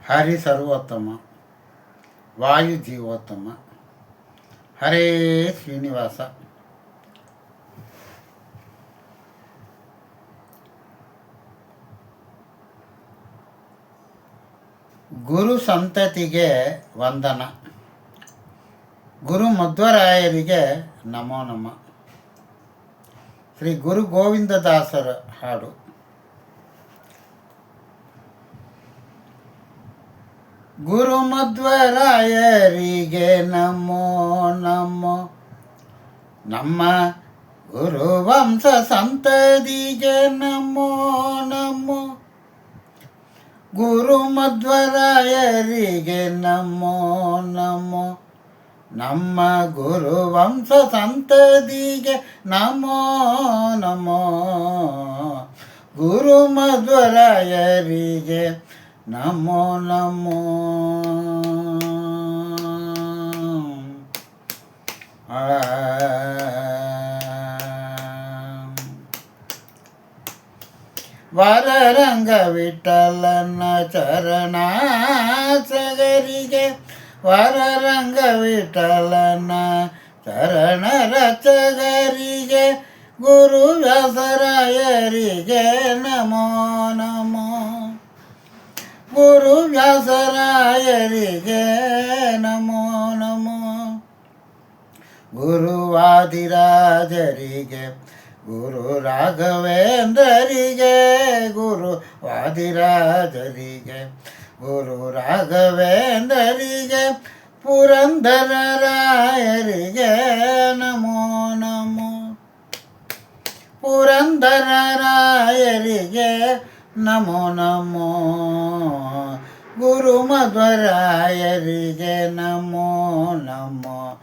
ಹರಿ ಸರ್ವೋತ್ತಮ, ವಾಯು ಜೀವೋತ್ತಮ, ಹರೇ ಶ್ರೀನಿವಾಸ. ಗುರು ಸಂತತಿಗೆ ವಂದನ. ಗುರು ಮಧ್ವರಾಯರಿಗೆ ನಮೋ ನಮ. ಶ್ರೀ ಗುರು ಗೋವಿಂದದಾಸರ ಹಾಡು. ಗುರು ಮಧ್ವರಾಯರಿಗೆ ನಮೋ ನಮೋ. ನಮ್ಮ ಗುರುವಂಶ ಸಂತತಿಗೆ ನಮೋ ನಮೋ. ಗುರು ಮಧ್ವರಾಯರಿಗೆ ನಮೋ ನಮೋ. ನಮ್ಮ ಗುರುವಂಶ ಸಂತತಿಗೆ ನಮೋ ನಮೋ. ಗುರು ಮಧ್ವರಾಯರಿಗೆ ನಮೋ ನಮೋ. ವರರಂಗ ವಿಠಲನ ಚರಣ ಸಗರಿಗೆ. ವರರಂಗ ವಿಠಲನ ಚರಣ ರಚಗರಿಗೆ. ಗುರು ವ್ಯಾಸರಾಯರಿಗೆ ನಮೋ ನಮೋ. ಗುರು ವ್ಯಾಸರಾಯರಿಗೆ ನಮೋ ನಮೋ. ಗುರುವಾದಿರಾಜರಿಗೆ, ಗುರು ರಾಘವೇಂದ್ರರಿಗೆ. ಗುರು ವಾದಿರಾಜರಿಗೆ, ಗುರು ರಾಘವೇಂದ್ರರಿಗೆ. ಪುರಂದರರಾಯರಿಗೆ ನಮೋ ನಮೋ. ಪುರಂದರರಾಯರಿಗೆ ನಮೋ ನಮೋ. ಗುರು ಮಧ್ವರಾಯರಿಗೆ ನಮೋ ನಮೋ.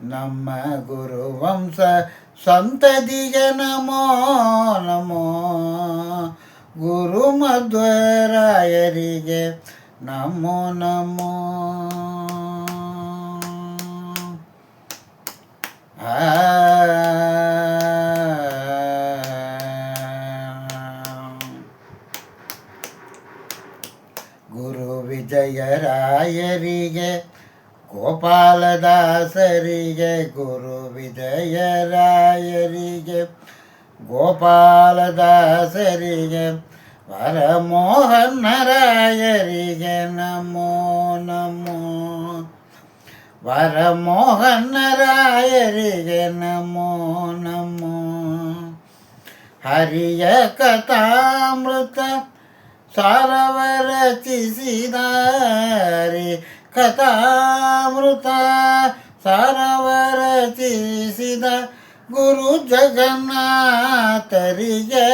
ನಮ್ಮ ಗುರುವಂಶ ಸಂತತಿಗೆ ನಮೋ ನಮೋ. ಗುರು ಮಧ್ವರಾಯರಿಗೆ ನಮೋ ನಮೋ. ಗುರು ವಿಜಯರಾಯರಿಗೆ, ಗೋಪಾಲದಾಸರಿಗೆ. ಗುರು ವಿಜಯರಾಯರಿಗೆ, ಗೋಪಾಲದಾಸರಿಗೆ. ವರಮೋಹನರಾಯರಿಗೆ ನಮೋ ನಮೋ. ವರಮೋಹನರಾಯರಿಗೆ ನಮೋ ನಮೋ. ಹರಿಯ ಕಥಾಮೃತ ಸಾರವ ರಚಿಸಿದಾರೆ. ಕಥಾಮೃತ ಸಾರವ ರಚಿಸಿದ ಗುರು ಜಗನ್ನಾಥರಿಗೆ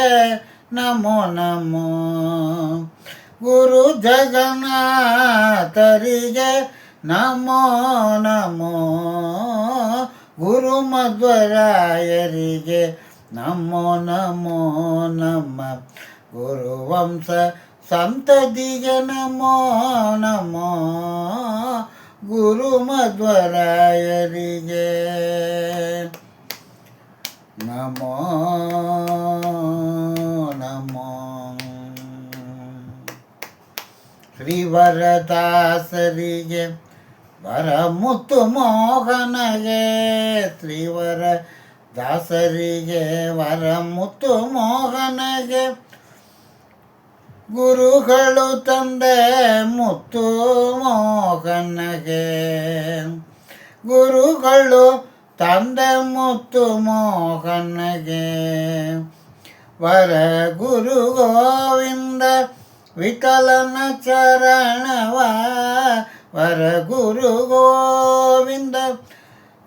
ನಮೋ ನಮೋ. ಗುರು ಜಗನ್ನಾಥರಿಗೆ ನಮೋ ನಮೋ. ಗುರು ಮಧ್ವರಾಯರಿಗೆ ನಮೋ ನಮೋ. ನಮ್ಮ ಗುರುವಂಶ ಸಂತತಿಗೆ ನಮೋ ನಮೋ. ಗುರು ಮಧ್ವರಾಯರಿಗೆ ನಮೋ ನಮೋ. ಶ್ರೀವರದಾಸರಿಗೆ, ವರಮುತ್ತು ಮೋಹನಗೆ. ಶ್ರೀವರದಾಸರಿಗೆ, ವರಮುತ್ತು ಮೋಹನಗೆ. ಗುರುಗಳು ತಂದೆ ಮುತ್ತು ಮೋಹನಗೆ. ಗುರುಗಳು ತಂದೆ ಮುತ್ತು ಮೋಹನಗೆ. ವರ ಗುರು ಗೋವಿಂದ ವಿಠಲನ ಚರಣವ. ವರ ಗುರು ಗೋವಿಂದ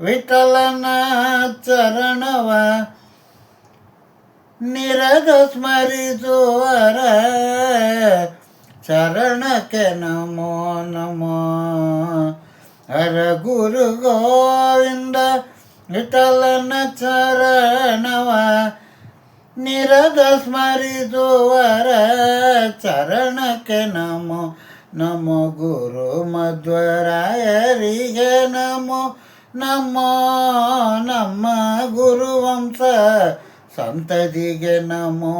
ವಿಠಲನ ಚರಣವ. ನಿರದ ಸ್ಮರಿಸುವರ ಚರಣಕ್ಕೆ ನಮೋ ನಮೋ. ಹರ ಗುರು ಗೋವಿಂದ ವಿಠಲನ ಚರಣವ. ನಿರದ ಸ್ಮರಿಸುವರ ಚರಣಕ್ಕೆ ನಮೋ ನಮೋ. ಗುರು ಮಧ್ವರಾಯರಿಗೆ ನಮೋ ನಮೋ. ನಮ್ಮ ಗುರುವಂಶ ಸಂತತಿಗೆ ನಮೋ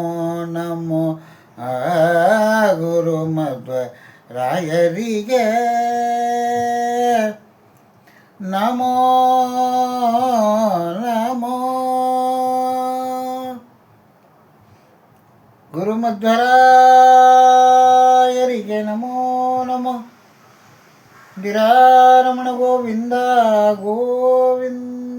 ನಮೋ. ಗುರು ಮಧ್ವ ರಾಯರಿಗೆ ನಮೋ ನಮೋ. ಗುರುಮಧ್ವರಾಯರಿಗೆ ನಮೋ ನಮೋ. ಗಿರಾರಮಣ ಗೋವಿಂದ ಗೋವಿಂದ.